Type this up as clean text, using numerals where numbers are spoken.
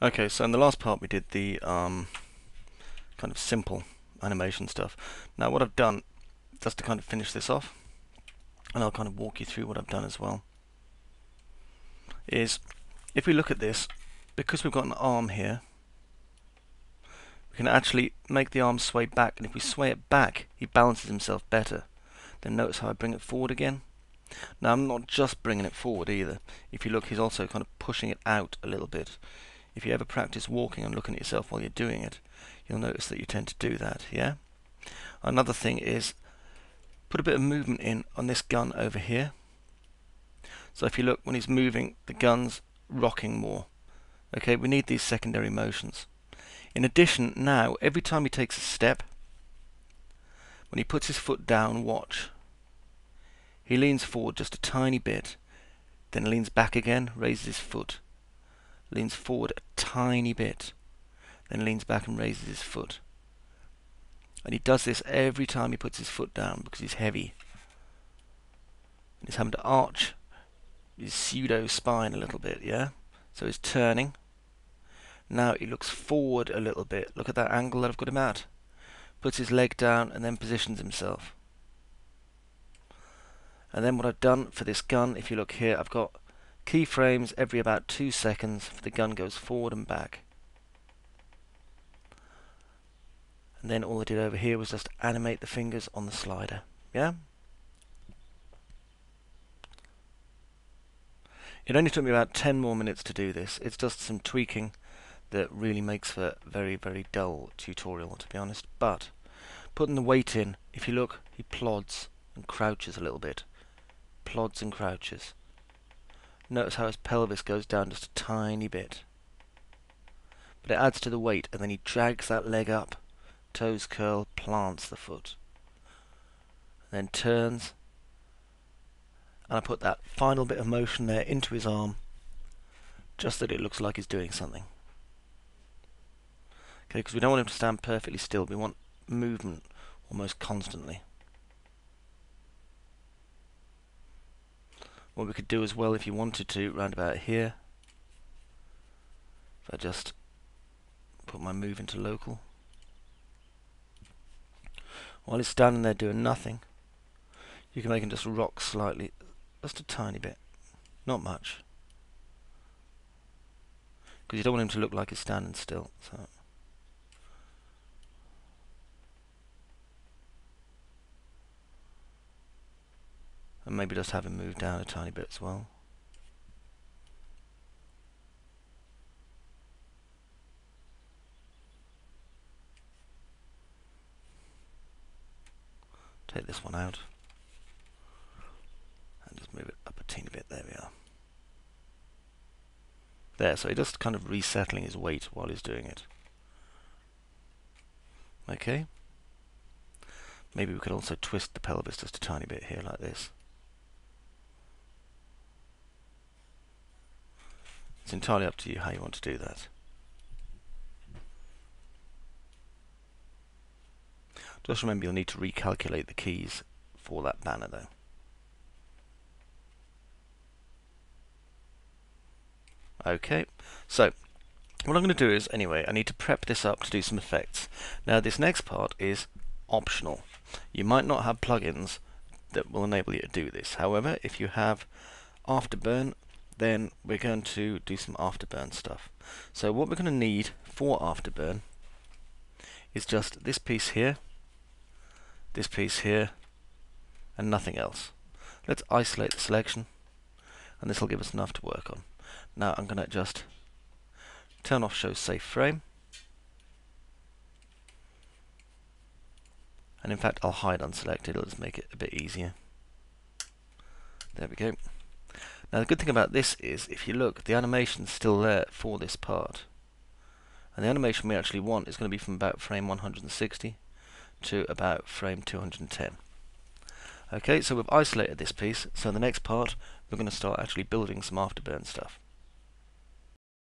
Okay, so in the last part we did the kind of simple animation stuff. Now what I've done, just to kind of finish this off, and I'll kind of walk you through what I've done as well, is if we look at this, because we've got an arm here, we can actually make the arm sway back, and if we sway it back, he balances himself better. Then notice how I bring it forward again. Now I'm not just bringing it forward either. If you look, he's also kind of pushing it out a little bit. If you ever practice walking and looking at yourself while you're doing it, you'll notice that you tend to do that, yeah? Another thing is, put a bit of movement in on this gun over here. So if you look, when he's moving, the gun's rocking more. Okay, we need these secondary motions. In addition, now, every time he takes a step, when he puts his foot down, watch. He leans forward just a tiny bit, then leans back again, raises his foot. Leans forward a tiny bit, then leans back and raises his foot. And he does this every time he puts his foot down because he's heavy. And he's having to arch his pseudo spine a little bit, yeah? So he's turning. Now he looks forward a little bit. Look at that angle that I've got him at. Puts his leg down and then positions himself. And then what I've done for this gun, if you look here, I've got keyframes every about 2 seconds for the gun goes forward and back. And then all I did over here was just animate the fingers on the slider. Yeah? It only took me about 10 more minutes to do this. It's just some tweaking that really makes for a very, very dull tutorial, to be honest. But putting the weight in, if you look, he plods and crouches a little bit. Plods and crouches. Notice how his pelvis goes down just a tiny bit. But it adds to the weight, and then he drags that leg up. Toes curl, plants the foot. Then turns. And I put that final bit of motion there into his arm, just that it looks like he's doing something. Okay, because we don't want him to stand perfectly still. We want movement almost constantly. What we could do as well, if you wanted to, round about here, if I just put my move into local. While he's standing there doing nothing, you can make him just rock slightly, just a tiny bit, not much, because you don't want him to look like he's standing still. So. And maybe just have him move down a tiny bit as well. Take this one out. And just move it up a teeny bit. There we are. There, so he's just kind of resettling his weight while he's doing it. Okay. Maybe we could also twist the pelvis just a tiny bit here like this. It's entirely up to you how you want to do that. Just remember you'll need to recalculate the keys for that banner though. Okay, so what I'm going to do is, anyway, I need to prep this up to do some effects. Now this next part is optional. You might not have plugins that will enable you to do this. However, if you have afterburn, then we're going to do some afterburn stuff. So what we're going to need for afterburn is just this piece here, and nothing else. Let's isolate the selection, and this will give us enough to work on. Now I'm going to just turn off show safe frame, and in fact I'll hide unselected. It'll just make it a bit easier. There we go. Now the good thing about this is, if you look, the animation's still there for this part, and the animation we actually want is going to be from about frame 160 to about frame 210. Okay, so we've isolated this piece, so the next part we're going to start actually building some afterburn stuff.